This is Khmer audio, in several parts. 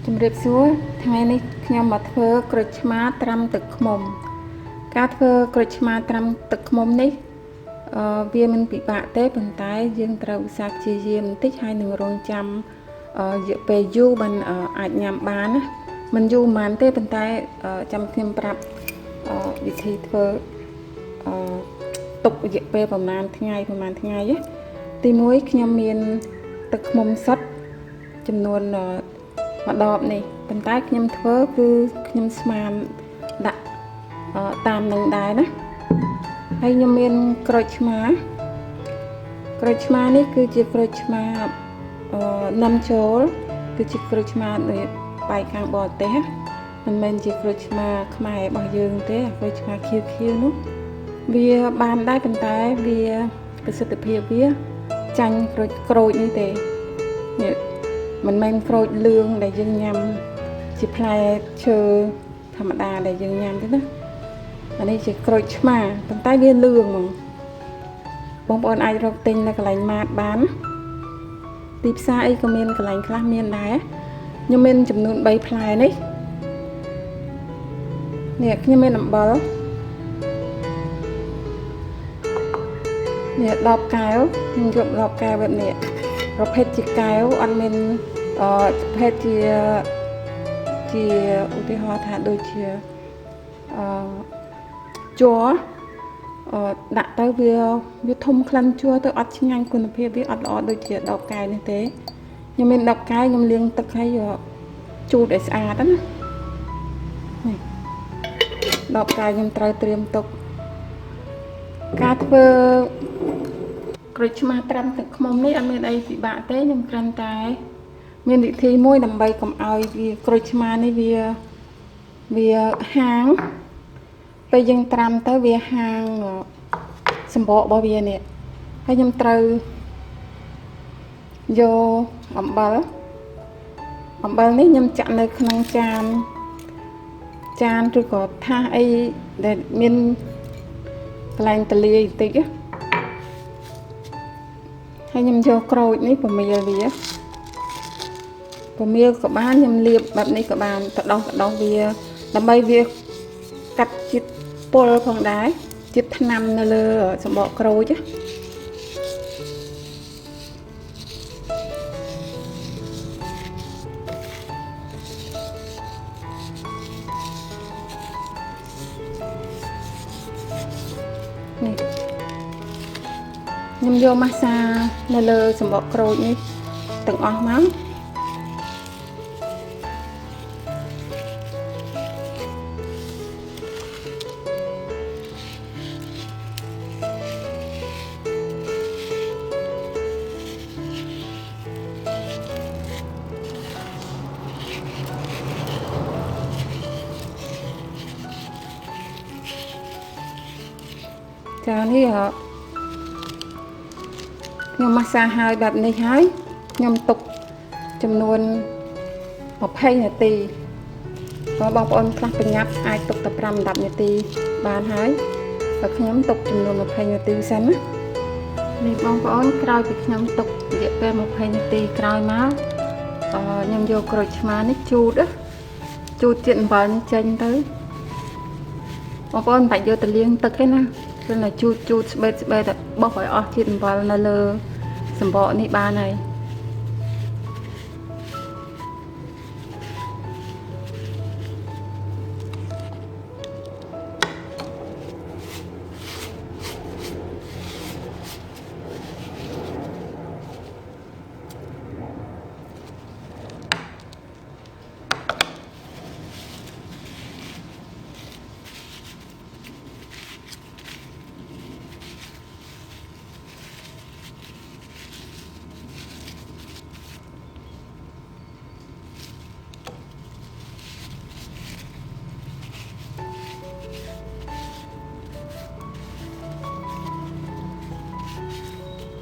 ជំរាបសួរថ្ងៃនេះខ្ញុំមកធ្វើក្រូចឆ្មាត្រាំទឹកឃ្មុំការធ្វើក្រូចឆ្មាត្រាំទឹកឃ្មុំនេះវាមិនពិបាកទេប៉ុន្តែយើងត្រូវឧស្សាហ៍ព្យាយាមបន្តិចហើយនឹងរងចាំរយៈពេលយូរបានអាចញ៉ាំបានណាមិនយូរប៉ុន្មានទេប៉ុន្តែចាំខ្ញុំប្រាប់វិធីធ្វើទុករយៈពេលប្រហែលថ្ងៃទី1ខ្ញុំមានទឹកឃ្មុំសុទ្ធចំនួនមួយដបនេះប៉ុន្តែខ្ញុំធ្វើគឺខ្ញុំស្មានដាក់តាមនឹងដែរណាហើយខ្ញុំមានក្រូចឆ្មានេះគឺជាក្រូចឆ្មានំចូលគឺជាក្រូចឆ្មាដូចបែកខាងបរទេសមិនមែនជាក្រូចឆ្មាខ្មែររបស់យើងទេក្រូចឆ្មាខៀវនោះវាបានដែរប៉ុន្តែវាប្រសិទ្ធភាពវាចាញ់ក្រូចនេះទេនេះមិនមែនក្រូចលឿងដែលយើងញ៉ាំជាផ្លែឈើធម្មតាដែលយើងញ៉ាំទេណាអានេះជាក្រូចឆ្មាប៉ុន្តែវាលឿងហ្មងបងប្អូនអាចរកទិញនៅកន្លែងម៉ាតបានទីផ្សារអីក៏មានកន្លែងខ្លះមានដែរខ្ញុំមានចំនួន3ផ្លែនេះខ្ញុំមានអំបិលនេះ10កែវខ្ញុំយក10កែវបែបនេះប្រភេទជាកែវអត់មានប្រភេទជាឧទាហរណ៍ថាដូចជាជ័រដាក់ទៅវាធំក្លិនជ័រទៅអត់ឆ្ងាញ់គុណភាពវាអត់ល្អដូចជា10កែវនេះទេខ្ញុំមាន10កែវខ្ញុំលាងទឹកឲ្យជូតឲ្យស្អាតណានេះ10កែវខ្ញុំត្រូវត្រៀមទុកការធ្វើក្រូចឆ្មាត្រាំទឹកឃ្មុំនេះអត់មានអីពិបាកទេខ្ញុំគ្រាន់តែមានវិធីមួយដើម្បីកុំឲ្យវាក្រូចឆ្មានេះវាហាងពេលយើងត្រាំទៅវាហាងសម្បករបស់វានេះហើយខ្ញុំត្រូវយកអំបិលនេះខ្ញុំចាក់នៅក្នុងចានឬក៏ថាសអីដែលមានកន្លែងតលាយបន្តិចហើយខ្ញុំយកក្រូចនេះប្រមៀលវាក៏បានខ្ញុំលាបបែបនេះក៏បានទៅដោះវាដើម្បីវាកាត់ជាតិពុលផងដែរជាតិថ្នាំនៅលើសម្បកក្រូចនេះខ្ញុំយកម៉ាសានៅលើសម្បកក្រូចនេះទាំងអស់មកចានេះខ្ញុំម៉ាសាហើយបែបនេះហើយខ្ញុំទុកចំនួន20នាទីក៏បងប្អូនខ្លះប្រញាប់អាចទុកតែ5-10នាទីបានហើយតែខ្ញុំទុកចំនួន20នាទីសិនណានេះបងប្អូនក្រោយពីខ្ញុំទុករយៈពេល20នាទីក្រោយមកខ្ញុំយកក្រូចឆ្មានេះជូតជាតិអំបិលនេះចេញទៅបងប្អូនមិនបាច់យកទៅលាងទឹកទេណាគ្រាន់តែជូតស្បេតបោះឲ្យអស់ជាតិអំបិលនៅលើសម្បកនេះបានហើយ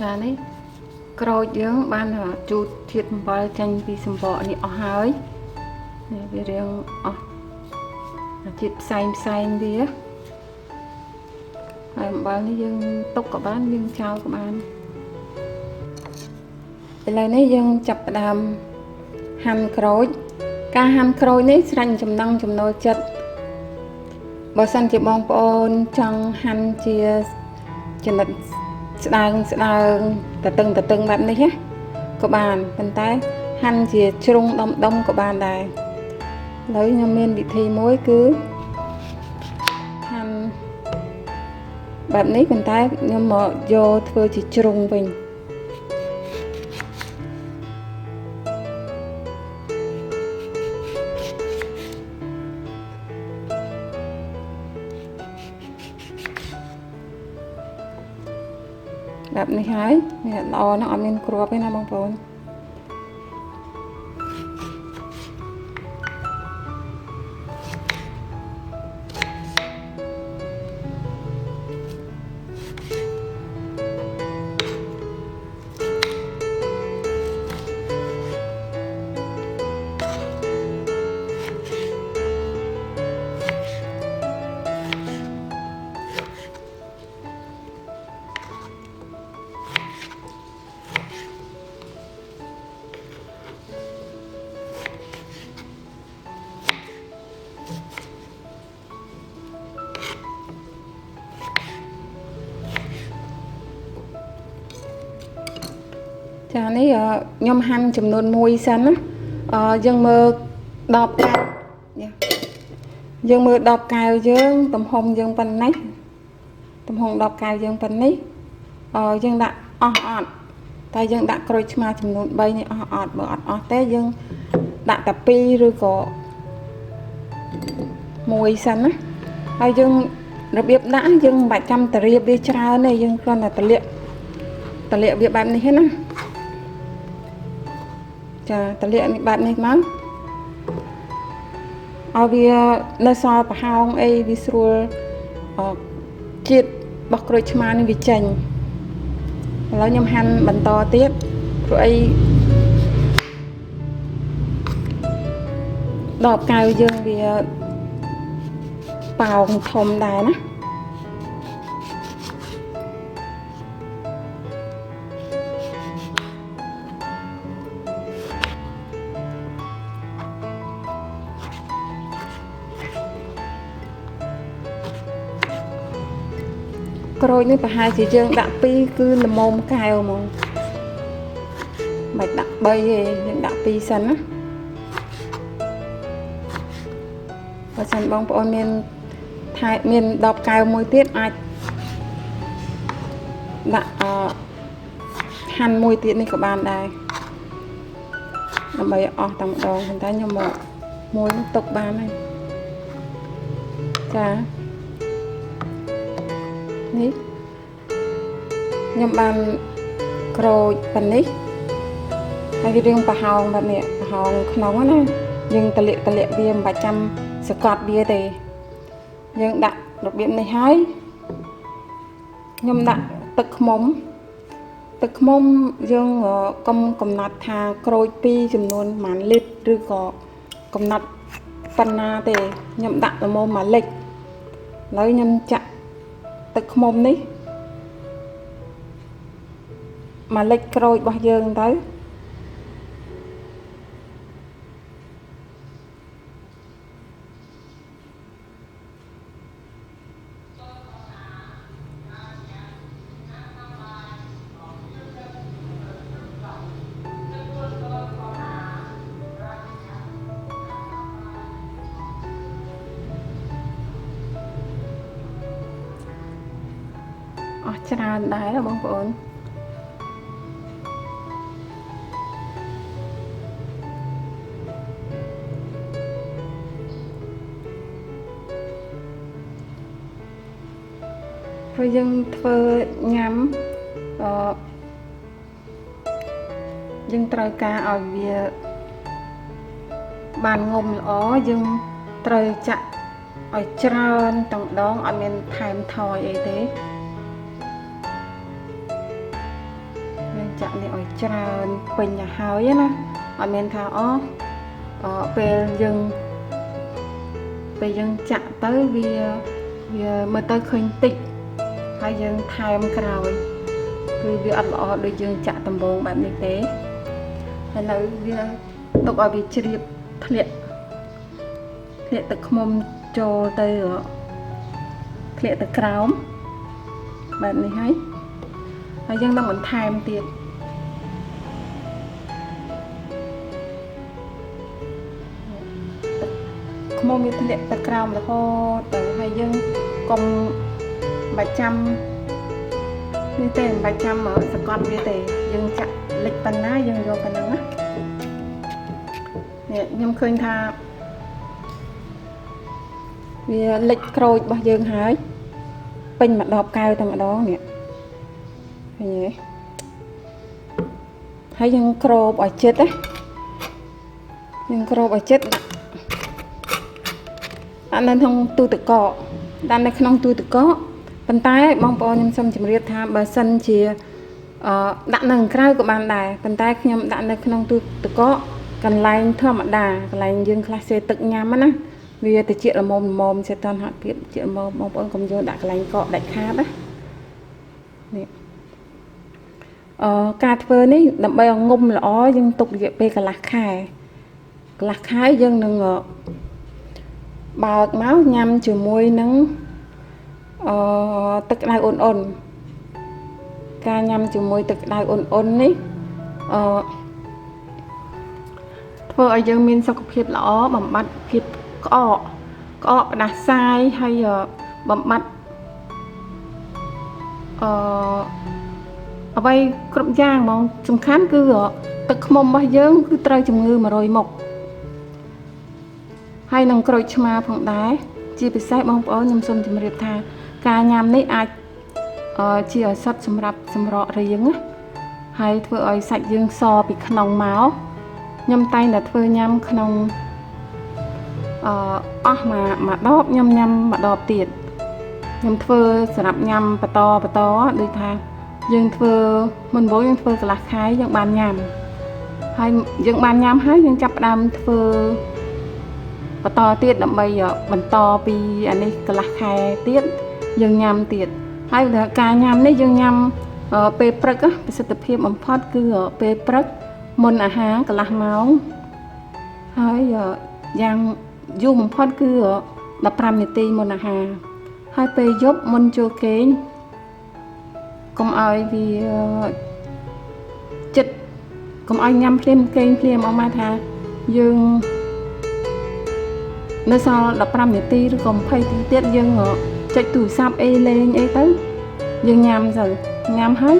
ចានេះក្រូចយើងបានជូតជាតិអំបិលចេញពីសម្បកនេះអស់ហើយនេះវារៀងអស់ជាតិផ្សែងវាហើយអំបិលនេះយើងទុកក៏បានយើងចោលក៏បានឥឡូវនេះយើងចាប់ផ្ដើមហាន់ក្រូច Ca han kroi ní sranhចំណចំណូលចិត្តបើសិនជាបងប្អូនចង់ហាន់ជាចំណិតស្ដើងតឹងបែបនេះណាក៏បានប៉ុន្តែហាន់ជាជ្រុងដុំក៏បានដែរឥឡូវខ្ញុំមានវិធីមួយគឺហាន់បែបនេះប៉ុន្តែខ្ញុំមកយកធ្វើជាជ្រុងវិញបែបនេះហើយល្អណាស់អត់មានគ្រាប់ទេណាបងប្អូនចានេះខ្ញុំហាន់ចំនួន1សិនណាយើងមើល10កែវយើងមើល10កែវយើងទំហំយើងប៉ុណ្ណេះទំហំ10កែវយើងប៉ុណ្នេះយើងដាក់អស់អត់តែយើងដាក់ក្រូចឆ្មាចំនួន3នេះអស់អត់បើអត់អស់ទេយើងដាក់តែ2ឬក៏1សិនណាហើយយើងរបៀបដាក់យើងមិនបាច់ចាំតរៀបវាច្រើនទេយើងគ្រាន់តែតម្លាក់វាបែបនេះទេណាចាតម្លាក់នេះបែបនេះមកឲ្យវានៅសល់ប្រហោងអីវាស្រួលជាតិរបស់ក្រូចឆ្មានេះវាចេញឥឡូវខ្ញុំហាន់បន្តទៀតព្រោះអី10កែវយើងវាប៉ោងធំដែរណាក្រូចនេះប្រហែលជាយើងដាក់2គឺល្មមកែវហ្មងមិនដាក់3ទេយើងដាក់2សិនណាបើសិនបងប្អូនមាន10កែវមួយទៀតអាចដាក់ហាន់មួយទៀតនេះក៏បានដែរដើម្បីអស់តែម្ដងប៉ុន្តែខ្ញុំមកមួយទុកបានហើយចានេះខ្ញុំបានក្រូចប៉ុណ្នេះហើយវារៀងប្រហោងបែបនេះប្រហោងក្នុងណាយើងតម្លាក់វាមិនបាច់ចាំសកត់វាទេយើងដាក់របៀបនេះហើយខ្ញុំដាក់ទឹកឃ្មុំយើងកំណត់ថាក្រូច2ចំនួនប៉ុន្មានលីត្រឬក៏កំណត់ប៉ុណ្ណាទេខ្ញុំដាក់ល្មម1លីត្រឥឡូវខ្ញុំចាក់ទឹកឃ្មុំនេះ1លីត្រក្រូចរបស់យើងទៅអស់ច្រើនដែរបងប្អូនព្រោះយើងធ្វើញ៉ាំយើងត្រូវការឲ្យវាបានងុំល្អយើងត្រូវចាក់ឲ្យច្រើនទាំងដងអត់មានថែមថយអីទេចាក់នេះឲ្យច្រើនពេញទៅហើយណាអត់មានថាពេលយើងចាក់ទៅវាមើលទៅឃើញតិចហើយយើងថែមក្រោយគឺវាអត់ល្អដូចយើងចាក់ដំបូងបែបនេះទេហើយនៅវាទុកឲ្យវាជ្រាប ធ្លាក់ទឹកខ្មុំចូលទៅធ្លាក់ទៅក្រោមបែបនេះហើយយើងនឹងបន្ថែមទៀតខ្មុំវាធ្លាក់ទៅក្រោមរហូតទៅហើយយើងកុំបាច់ចាំនេះទេមិនបាច់ចាំសកត់វាទេយើងចាក់លិចប៉ុណ្ណាយើងយកប៉ុណ្ណឹងណានេះខ្ញុំឃើញថាវាលិចក្រូចរបស់យើងហើយពេញមួយដបកែវតែម្ដងនេះឃើញទេហើយយើងក្របឲ្យជិតណាយើងក្របឲ្យជិតដាក់នៅក្នុងទូទឹកកកដាក់នៅក្នុងទូទឹកកកប៉ុន្តែបងប្អូនខ្ញុំសូមជម្រាបថាបើសិនជាដាក់នៅក្រៅក៏បានដែរប៉ុន្តែខ្ញុំដាក់នៅក្នុងទូទឹកកកកន្លែងធម្មតាកន្លែងយើងខ្លះសេទឹកញ៉ាំណាវាទៅជាល្មមសេតនហត់ភាពជាល្មមបងប្អូនកុំយកដាក់កន្លែងកកដាច់ខាតណានេះការធ្វើនេះដើម្បីឲ្យងុំល្អយើងទុករយៈពេលកន្លះខែយើងនឹងបើកមកញ៉ាំជាមួយនឹងទឹកក្តៅអ៊ុនការញ៉ាំជាមួយទឹកក្តៅអ៊ុននេះធ្វើឲ្យយើងមានសុខភាពល្អបំបត្តិភាពក្អកផ្ដាសាយហើយបំបត្តិអ្វីគ្រប់យ៉ាងហ្មងសំខាន់គឺទឹកខ្មុំរបស់យើងគឺត្រូវជំងឺ100មុខហើយនឹងក្រូចឆ្មាផងដែរជាពិសេសបងប្អូនខ្ញុំសូមជម្រាបថាការញ៉ាំនេះអាចជាឱសថសម្រាប់សម្រក់រាងណាហើយធ្វើឲ្យសាច់យើងសពីក្នុងមកខ្ញុំតែងតែធ្វើញ៉ាំក្នុងអស់មួយដបខ្ញុំញ៉ាំមួយដបទៀតខ្ញុំធ្វើសម្រាប់ញ៉ាំបន្តដូចថាយើងធ្វើមុនបងយើងធ្វើកន្លះខែយើងបានញ៉ាំហើយយើងបានញ៉ាំហើយយើងចាប់ផ្ដើមធ្វើបន្តទៀតដើម្បីបន្តពីអានេះកន្លះខែទៀតយើងញ៉ាំទៀតហើយការញ៉ាំនេះយើងញ៉ាំពេលព្រឹកប្រសិទ្ធភាពបំផុតគឺពេលព្រឹកមុនអាហារកន្លះម៉ោងហើយយ៉ាងយូរបំផុតគឺ15នាទីមុនអាហារហើយពេលយប់មុនចូលគេងកុំឲ្យវាចិត្តកុំឲ្យញ៉ាំភ្លាមគេងភ្លាមអស់មកថាយើងនៅសល់15នាទីឬក៏20នាទីទៀតយើងចុចទូរស័ព្ទលេងអីទៅយើងញ៉ាំទៅញ៉ាំហើយ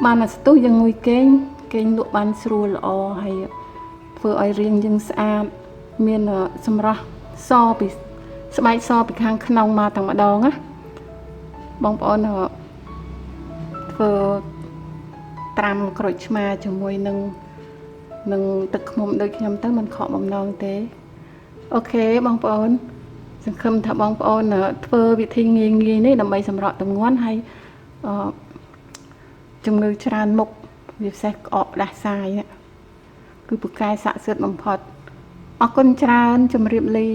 បានមកស្ទុះយើងងុយគេងលក់បានស្រួលល្អហើយធ្វើឲ្យរាងយើងស្អាតមានសម្រស់សពីស្បែកសពីខាងក្នុងមកទាំងម្ដងណាបងប្អូនធ្វើត្រាំក្រូចឆ្មាជាមួយនឹងទឹកឃ្មុំដូចខ្ញុំទៅមិនខកបំណងទេអូខេបងប្អូនសង្ឃឹមថាបងប្អូនធ្វើវិធីងាយនេះដើម្បីសម្រក់ទម្ងន់ហើយជំងឺច្រើនមុខវាពិសេសក្អកផ្ដាសាយគឺពូកែស័ក្តិសិទ្ធិបំផុតអរគុណច្រើនជម្រាបលា